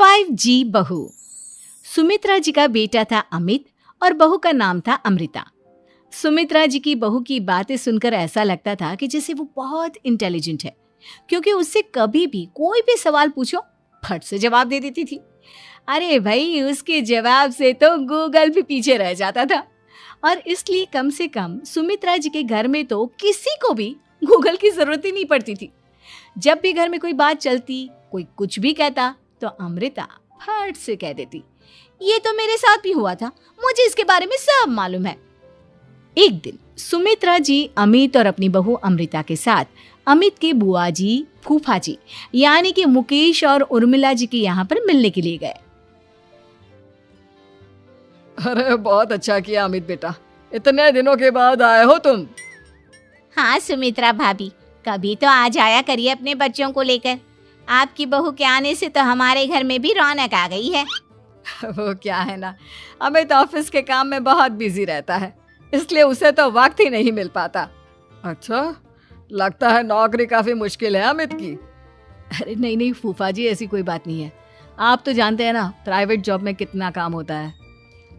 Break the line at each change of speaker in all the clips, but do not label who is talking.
5G बहू। सुमित्रा जी का बेटा था अमित और बहू का नाम था अमृता। सुमित्रा जी की बहू की बातें सुनकर ऐसा लगता था कि जैसे वो बहुत इंटेलिजेंट है, क्योंकि उससे कभी भी कोई भी सवाल पूछो फट से जवाब दे देती थी। अरे भाई, उसके जवाब से तो गूगल भी पीछे रह जाता था। और इसलिए कम से कम सुमित्रा जी के घर में तो किसी को भी गूगल की जरूरत ही नहीं पड़ती थी। जब भी घर में कोई बात चलती, कोई कुछ भी कहता, तो अमृता फट से कह देती, ये तो मेरे साथ भी हुआ था, मुझे इसके बारे में सब मालूम है। एक दिन सुमित्रा जी अमित और अपनी बहू अमृता के साथ अमित के बुआ जी, फूफा जी यानी कि मुकेश और उर्मिला जी के यहाँ पर मिलने के लिए गए।
अरे बहुत अच्छा किया अमित बेटा, इतने दिनों के बाद आए हो तुम।
हाँ सुमित्रा भाभी, कभी तो आ जाया करिए अपने बच्चों को लेकर। आपकी बहू के आने से तो हमारे घर में भी रौनक आ गई है।
वो क्या है ना, अमित ऑफिस के काम में बहुत बिजी रहता है, इसलिए उसे तो वक्त ही नहीं मिल पाता। अच्छा, लगता है नौकरी काफी मुश्किल है अमित की।
अरे नहीं फूफा जी, ऐसी कोई बात नहीं है। आप तो जानते हैं ना प्राइवेट जॉब में कितना काम होता है।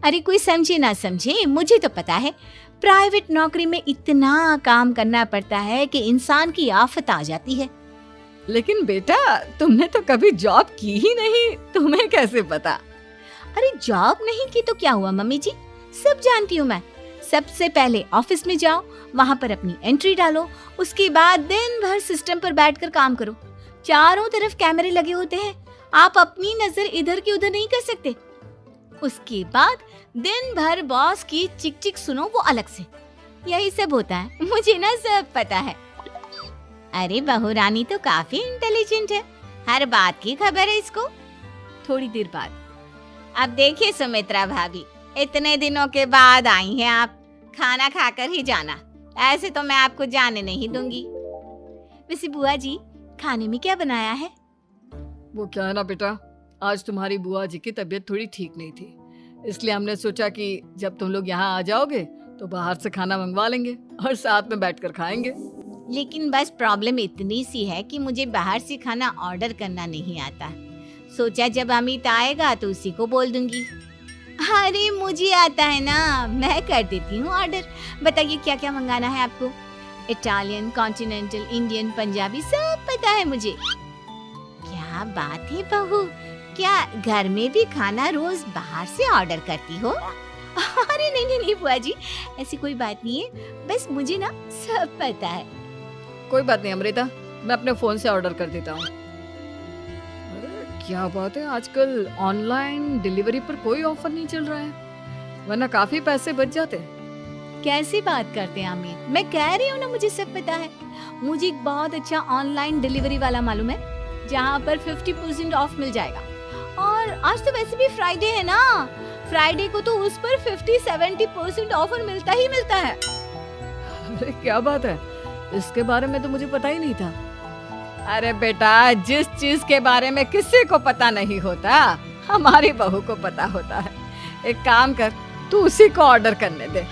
अरे कोई समझे ना समझे, मुझे तो पता है प्राइवेट नौकरी में इतना काम करना पड़ता है कि इंसान की आफत आ जाती है।
लेकिन बेटा, तुमने तो कभी जॉब की ही नहीं, तुम्हें कैसे पता?
अरे जॉब नहीं की तो क्या हुआ मम्मी जी, सब जानती हूँ मैं। सबसे पहले ऑफिस में जाओ, वहाँ पर अपनी एंट्री डालो, उसके बाद दिन भर सिस्टम पर बैठकर काम करो। चारों तरफ कैमरे लगे होते हैं, आप अपनी नजर इधर की उधर नहीं कर सकते। उसके बाद दिन भर बॉस की चिक चिक सुनो, वो अलग से। यही सब होता है, मुझे ना सब पता है। अरे बहू रानी तो काफी इंटेलिजेंट है, हर बात की खबर है इसको।
थोड़ी देर बाद,
अब देखिए सुमित्रा भाभी, इतने दिनों के बाद आई हैं आप, खाना खाकर ही जाना, ऐसे तो मैं आपको जाने नहीं दूंगी।
वैसे बुआ जी, खाने में क्या बनाया है?
वो क्या है ना बेटा, आज तुम्हारी बुआ जी की तबीयत थोड़ी ठीक नहीं थी, इसलिए हमने सोचा कि जब तुम लोग यहाँ आ जाओगे तो बाहर से खाना मंगवा लेंगे और साथ में बैठकर खाएंगे।
लेकिन बस प्रॉब्लम इतनी सी है कि मुझे बाहर से खाना ऑर्डर करना नहीं आता। सोचा जब अमित आएगा तो उसी को बोल दूंगी। अरे मुझे आता है ना, मैं कर देती हूँ ऑर्डर। बताइए क्या क्या मंगाना है आपको? इटालियन, कॉन्टिनेंटल, इंडियन, पंजाबी, सब पता है मुझे। क्या बात है बहू, क्या घर में भी खाना रोज बाहर से ऑर्डर करती हो?
अरे नहीं बुआ जी, ऐसी कोई बात नहीं है, बस मुझे ना सब पता है।
कोई बात नहीं अमृता, मैं अपने फोन से ऑर्डर कर देता हूँ। अरे क्या बात है, आजकल ऑनलाइन डिलीवरी पर कोई ऑफर नहीं चल रहा है, वरना काफी पैसे बच जाते।
कैसी बात करते हैं अमित, मैं कह रही हूँ ना मुझे सब पता है। मुझे एक बहुत अच्छा ऑनलाइन डिलीवरी वाला मालूम है, जहाँ पर 50% ऑफ मिल जाएगा। और आज तो वैसे भी फ्राइडे है ना, फ्राइडे को तो उस पर 50-70% ऑफर मिलता ही मिलता है।
अरे क्या बात है, इसके बारे में तो मुझे पता ही नहीं था। अरे बेटा, जिस चीज के बारे में किसी को पता नहीं होता, हमारी बहू को पता होता है। एक काम कर, तू उसी को ऑर्डर करने दे।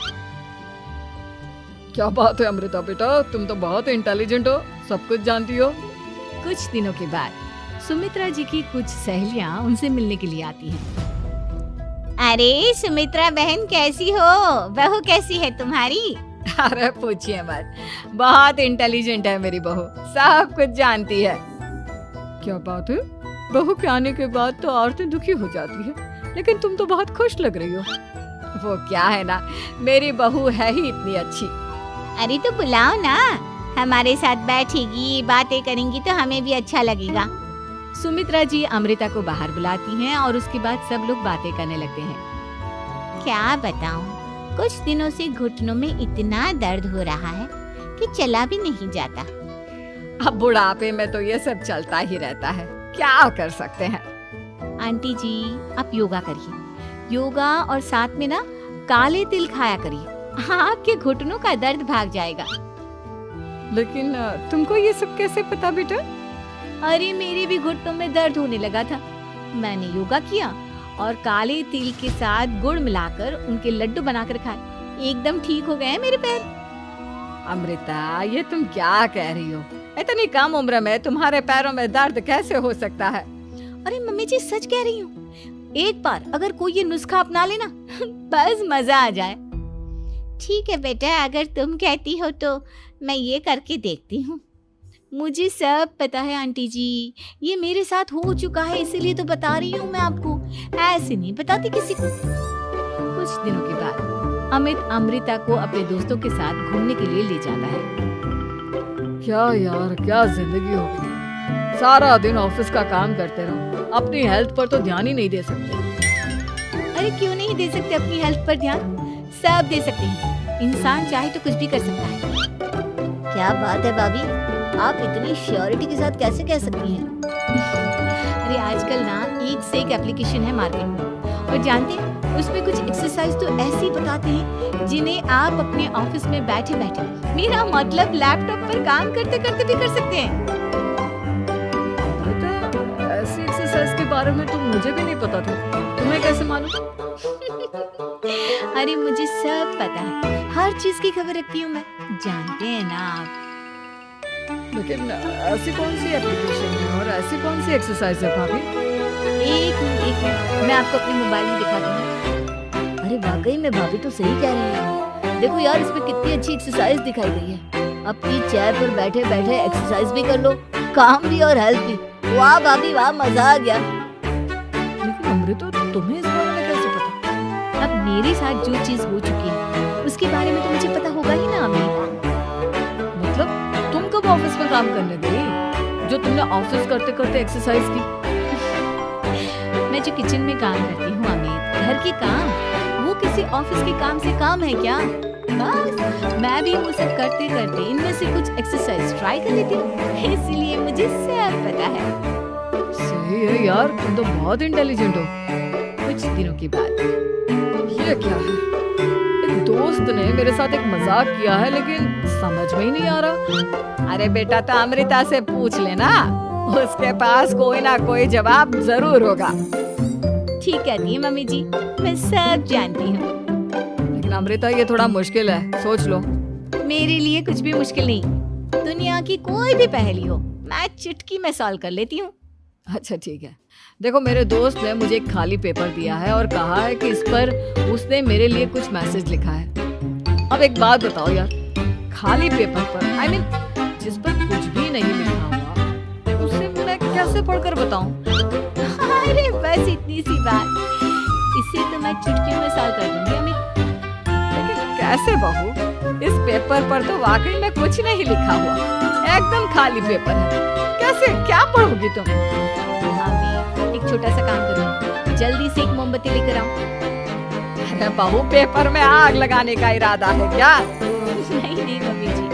क्या बात है अमृता बेटा, तुम तो बहुत इंटेलिजेंट हो, सब कुछ जानती हो।
कुछ दिनों के बाद सुमित्रा जी की कुछ सहेलियां उनसे मिलने के लिए आती हैं।
अरे सुमित्रा बहन कैसी हो, बहू कैसी है तुम्हारी?
अरे पूछिए मत, बहुत इंटेलिजेंट है मेरी बहू, सब कुछ जानती है। क्या बात है, बहू के आने के बाद तो औरतें दुखी हो जाती है, लेकिन तुम तो बहुत खुश लग रही हो। वो क्या है ना, मेरी बहू है ही इतनी अच्छी।
अरे तो बुलाओ ना, हमारे साथ बैठेगी, बातें करेंगी तो हमें भी अच्छा लगेगा।
सुमित्रा जी अमृता को बाहर बुलाती हैं और उसके बाद सब लोग बातें करने लगते हैं।
क्या बताऊं, कुछ दिनों से घुटनों में इतना दर्द हो रहा है कि चला भी नहीं जाता।
अब बुढ़ापे में तो ये सब चलता ही रहता है, क्या कर सकते हैं।
आंटी जी, आप योगा करिए, योगा और साथ में ना काले तिल खाया करिए, आपके घुटनों का दर्द भाग जाएगा।
लेकिन तुमको ये सब कैसे पता बेटा?
अरे मेरे भी घुटनों में दर्द होने लगा था, मैंने योगा किया और काले तिल के साथ गुड़ मिलाकर उनके लड्डू बनाकर खाए, एकदम ठीक हो गए हैं मेरे पैर।
अमृता, ये तुम क्या कह रही हो? इतनी कम उम्र में तुम्हारे पैरों में दर्द कैसे हो सकता है?
अरे मम्मी जी सच कह रही हूँ, एक बार अगर कोई ये नुस्खा अपना लेना बस मजा आ जाए। ठीक है बेटा, अगर तुम कहती हो तो मैं ये करके देखती हूँ। मुझे सब पता है आंटी जी, ये मेरे साथ हो चुका है, इसीलिए तो बता रही हूँ मैं आपको, ऐसे नहीं बताती किसी को।
कुछ दिनों के बाद अमित अमृता को अपने दोस्तों के साथ घूमने के लिए ले जाता है।
क्या यार, क्या जिंदगी होगी, सारा दिन ऑफिस का काम करते रहो, अपनी हेल्थ पर तो ध्यान ही नहीं दे सकते।
अरे क्यों नहीं दे सकते अपनी हेल्थ पर ध्यान, सब दे सकते हैं, इंसान चाहे तो कुछ भी कर सकता है। क्या बात है भाभी, आप इतनी श्योरिटी के साथ कैसे कह सकती हैं?
अरे आजकल ना एक से एक एप्लीकेशन है मार्केट में, और जानते हैं उसमें कुछ एक्सरसाइज तो ऐसी बताते हैं जिन्हें आप अपने ऑफिस में बैठे बैठे, मेरा मतलब लैपटॉप पर काम करते करते भी कर सकते हैं।
अमृता, ऐसी एक्सरसाइज के बारे में तो मुझे भी नहीं पता था, तुम्हें कैसे मालूम?
अरे मुझे सब पता है, हर चीज की खबर रखती हूँ मैं, जानते हैं ना आप।
लेकिन ऐसी कौन सी एप्लीकेशन है और ऐसी कौन सी एक्सरसाइज है भाभी?
एक मिनट, मैं आपको अपने मोबाइल में दिखाती हूँ। अरे वाकई में भाभी तो सही कह रही है, देखो यार इसमें कितनी अच्छी एक्सरसाइज दिखाई गई है। अपनी चेयर पर बैठे बैठे एक्सरसाइज भी कर लो, काम भी और हेल्थ भी। वाह भाभी वाह, मजा आ गया।
लेकिन अमृता, तुम्हें इस बारे में कैसे पता?
अब मेरे साथ जो चीज हो चुकी है उसके बारे में तो मुझे पता होगा ही ना अमित।
मतलब तुम कब ऑफिस में काम करने गई जो तुमने ऑफिस करते करते एक्सरसाइज की?
मैं जो किचन में काम करती हूँ अमित, घर के काम, वो किसी ऑफिस के काम से काम है क्या? बस मैं भी वो सब करते करते इनमें से कुछ एक्सरसाइज ट्राई कर लेती हूँ, इसलिए मुझे सब पता है।
सही है यार, तुम तो बहुत इंटेलिजेंट हो।
कुछ दिनों के बाद
ये क्या है? एक दोस्त ने मेरे साथ एक मजाक किया है, लेकिन समझ में ही नहीं आ रहा।
अरे बेटा, तो अमृता से पूछ लेना, उसके पास कोई ना कोई जवाब जरूर होगा।
ठीक कहती है मम्मी जी, मैं सब जानती हूँ।
लेकिन अमृता, ये थोड़ा मुश्किल है, सोच लो।
मेरे लिए कुछ भी मुश्किल नहीं, दुनिया की कोई भी पहेली हो मैं चुटकी में सॉल्व कर लेती हूँ।
अच्छा ठीक है, देखो मेरे दोस्त ने मुझे एक खाली पेपर दिया है और कहा है कि इस पर उसने मेरे लिए कुछ मैसेज लिखा है। अब एक बात बताओ यार, खाली पेपर पर, I mean, जिस पर कुछ भी नहीं लिखा हुआ, उसे मैं कैसे पढ़कर बताऊं?
अरे बस इतनी सी बात, इसे तो मैं चुटकी में सॉल्व कर दूंगी अमित।
लेकिन कैसे बहू, इस पेपर पर तो वाकई में कुछ नहीं लिखा हुआ, एकदम खाली पेपर है, कैसे, क्या पढ़ोगी तुम?
अमित, एक छोटा सा काम करो, जल्दी से एक मोमबत्ती लेकर आओ।
अरे बहू, पेपर में आग लगाने का इरादा है क्या?
नहीं नहीं मम्मी जी,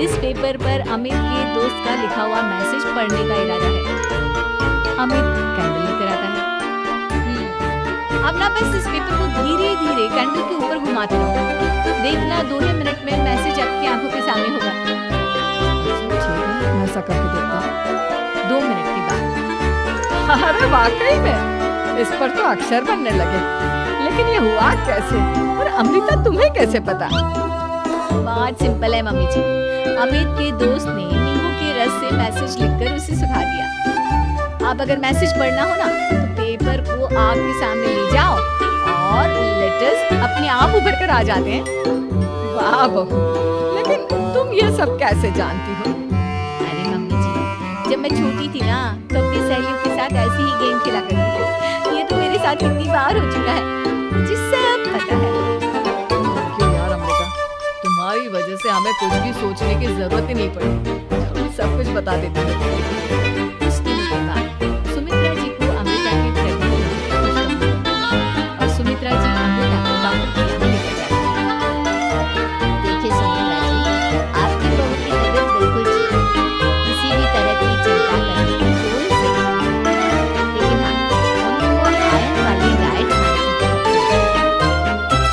इस पेपर पर अमित के दोस्त का लिखा हुआ मैसेज पढ़ने का इरादा है।
अमित कैंडल लेकर आता है। अब ना बस इस पेपर को धीरे धीरे कैंडल के ऊपर घुमाते रहो, देखना 2 ही मिनट में मैसेज आपकी आंखों के सामने होगा।
ठीक है, मैं ऐसा करके देखता हूँ।
2 मिनट के बाद
अरे वाकई में इस पर तो अक्षर बनने लगे, लेकिन ये हुआ कैसे? और अमृता, तुम्हें कैसे पता?
बहुत सिंपल है मम्मी जी, अमित के दोस्त ने नींबू के रस से मैसेज लिखकर उसे सुखा दिया। अब अगर मैसेज पढ़ना हो ना, तो पेपर को आग के सामने ले जाओ और लेटर्स अपने आप उभर कर आ जाते हैं।
वाह बहू, लेकिन तुम ये सब कैसे जानती हो?
अरे मम्मी जी, जब मैं छोटी थी ना, तो अपनी सहेलियों के साथ ऐसे ही गेम खेला करती थी। ये तो मेरे साथ कितनी बार हो चुका है, मुझे सब पता है।
क्यों यार अमृता, तुम्हारी वजह से हमें कुछ भी सोचने की जरूरत ही नहीं पड़ी, तुम सब कुछ बता देती हो।
कुछ दिनों के बाद सुमित्रा जी को अमृता की प्रेगनेंसी की खुशखबरी मिली और सुमित्रा जी अमृता को डॉक्टर के यहाँ लेकर जाती हैं।
देखिए सुमित्रा जी, आपकी बहू की तबीयत बिल्कुल ठीक है, किसी भी तरह की चिंता करने की कोई जरूरत नहीं, लेकिन हाँ, उनको आयरन वाली डाइट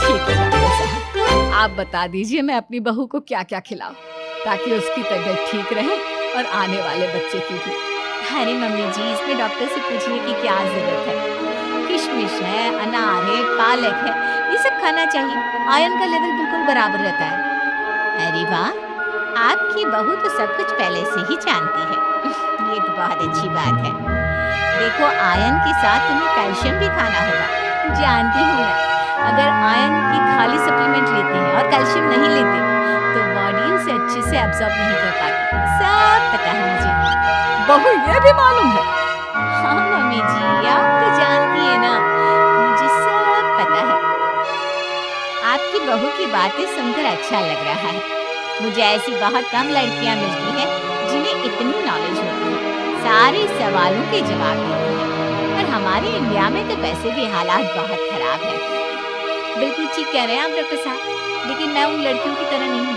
ठीक है डॉक्टर साहब, आप बता दीजिए मैं अपनी बहू को क्या क्या खिलाऊं ताकि उसकी तबीयत ठीक रहे और आने वाले बच्चे की भी।
अरे मम्मी जी, इसमें डॉक्टर से पूछने की क्या जरूरत है? किशमिश है, अनार है, पालक है, ये सब खाना चाहिए, आयरन का लेवल बिल्कुल बराबर रहता है। अरे वाह, आपकी बहू तो सब कुछ पहले से ही जानती है। ये तो बहुत अच्छी बात है। देखो आयरन के साथ तुम्हें कैल्शियम भी खाना होगा, जानती हूँ मैं। अगर आयरन की खाली सप्लीमेंट लेते हैं और कैल्शियम नहीं लेते तो बॉडी उसे अच्छे से एब्जॉर्ब नहीं कर पाती, सब पता है मुझे।
बहू ये भी मालूम है?
हाँ मम्मी जी, आप तो जानती है ना, मुझे सब पता है। आपकी बहू की बातें सुनकर अच्छा लग रहा है। मुझे ऐसी बहुत कम लड़कियां मिलती हैं जिन्हें इतनी नॉलेज होती है, सारे सवालों के जवाब देती हैं। पर हमारे इंडिया में तो वैसे भी हालात बहुत खराब है। बिल्कुल ठीक कह रहे हैं आप डॉक्टर साहब, लेकिन मैं उन लड़कियों की तरह नहीं हूँ।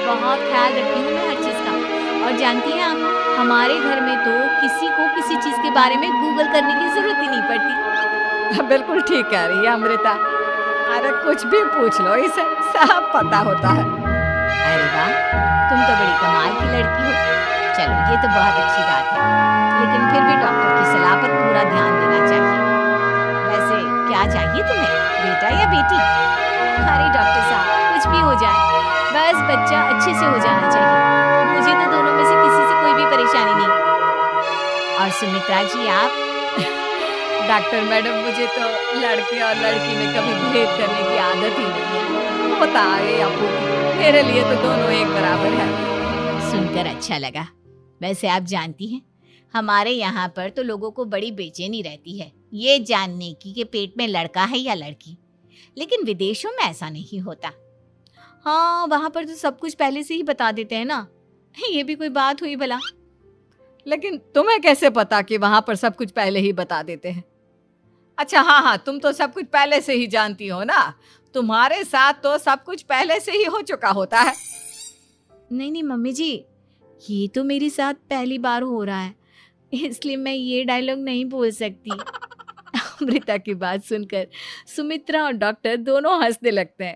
बहुत ख्याल रखती हूँ मैं हर चीज़ का। और जानती हैं आप, हमारे घर में तो किसी को किसी चीज़ के बारे में गूगल करने की जरूरत ही नहीं पड़ती।
बिल्कुल ठीक कह रही है अमृता। अरे कुछ भी पूछ लो, इसे सब पता होता है।
अरे वाह, तुम तो बड़ी कमाल की लड़की हो। चलो ये तो बहुत अच्छी बात है, लेकिन फिर भी डॉक्टर की सलाह पर पूरा ध्यान देना चाहिए। वैसे क्या चाहिए तुम्हें, बेटा या बेटी? अरे डॉक्टर साहब, कुछ भी हो जाए, बस बच्चा अच्छे से हो जाना चाहिए। मुझे तो दोनों में से किसी से कोई भी परेशानी नहीं। और सुमित्रा जी आप?
डॉक्टर मैडम, मुझे तो लड़के और लड़की में कभी भेद करने की आदत ही नहीं है। होता है या पोती, मेरे लिए तो दोनों एक बराबर है।
सुनकर अच्छा लगा। वैसे आप जानती हैं, हमारे यहाँ पर तो लोगों को बड़ी बेचैनी रहती है ये जानने की कि पेट में लड़का है या लड़की, लेकिन विदेशों में ऐसा नहीं होता।
हाँ, वहाँ पर तो सब कुछ पहले से ही बता देते हैं ना। ये भी कोई बात हुई भला?
लेकिन तुम्हें कैसे पता कि वहां पर सब कुछ पहले ही बता देते हैं? अच्छा हाँ, तुम तो सब कुछ पहले से ही जानती हो ना। तुम्हारे साथ तो सब कुछ पहले से ही हो चुका होता है।
नहीं मम्मी जी, ये तो मेरे साथ पहली बार हो रहा है, इसलिए मैं ये डायलॉग नहीं बोल सकती। अमृता की बात सुनकर सुमित्रा और डॉक्टर दोनों हंसने लगते हैं।